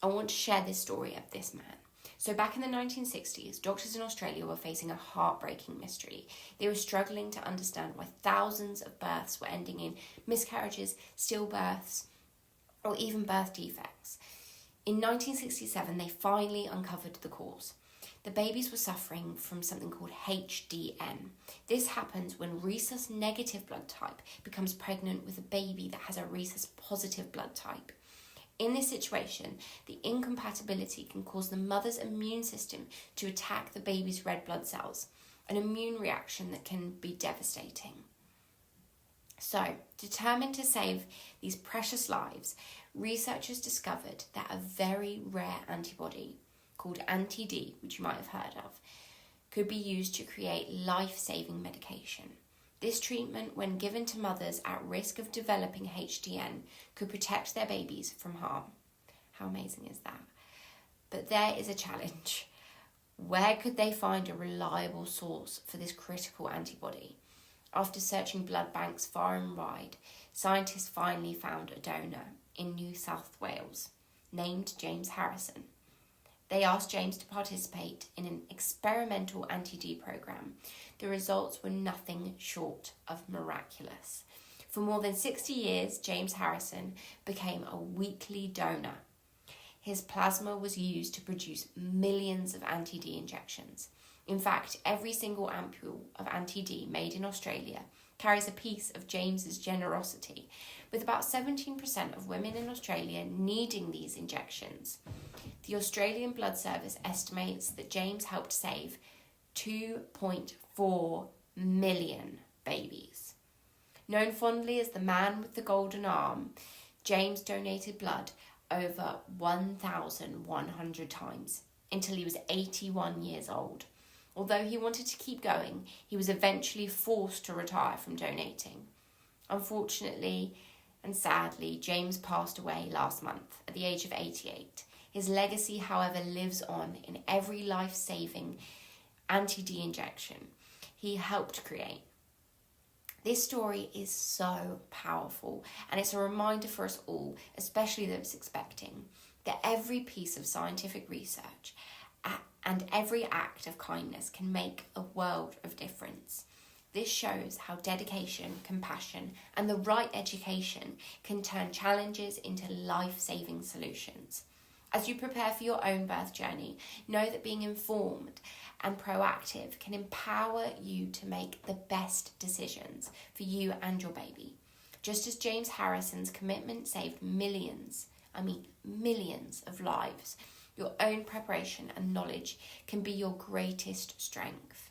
I want to share this story of this man. So back in the 1960s, doctors in Australia were facing a heartbreaking mystery. They were struggling to understand why thousands of births were ending in miscarriages, stillbirths, or even birth defects. In 1967, they finally uncovered the cause. The babies were suffering from something called HDN. This happens when rhesus negative blood type becomes pregnant with a baby that has a rhesus positive blood type. In this situation, the incompatibility can cause the mother's immune system to attack the baby's red blood cells, an immune reaction that can be devastating. So, determined to save these precious lives, researchers discovered that a very rare antibody called anti-D, which you might have heard of, could be used to create life-saving medication. This treatment, when given to mothers at risk of developing HDN, could protect their babies from harm. How amazing is that? But there is a challenge. Where could they find a reliable source for this critical antibody? After searching blood banks far and wide, scientists finally found a donor in New South Wales named James Harrison. They asked James to participate in an experimental anti-D program. The results were nothing short of miraculous. For more than 60 years, James Harrison became a weekly donor. His plasma was used to produce millions of anti-D injections. In fact, every single ampule of anti-D made in Australia carries a piece of James's generosity, with about 17% of women in Australia needing these injections. The Australian Blood Service estimates that James helped save 2.4 million babies. Known fondly as the man with the golden arm, James donated blood over 1,100 times until he was 81 years old. Although he wanted to keep going, he was eventually forced to retire from donating. Unfortunately and sadly, James passed away last month at the age of 88. His legacy, however, lives on in every life-saving anti-D injection he helped create. This story is so powerful, and it's a reminder for us all, especially those expecting, that every piece of scientific research and every act of kindness can make a world of difference. This shows how dedication, compassion, and the right education can turn challenges into life-saving solutions. As you prepare for your own birth journey, know that being informed and proactive can empower you to make the best decisions for you and your baby. Just as James Harrison's commitment saved millions of lives, your own preparation and knowledge can be your greatest strength.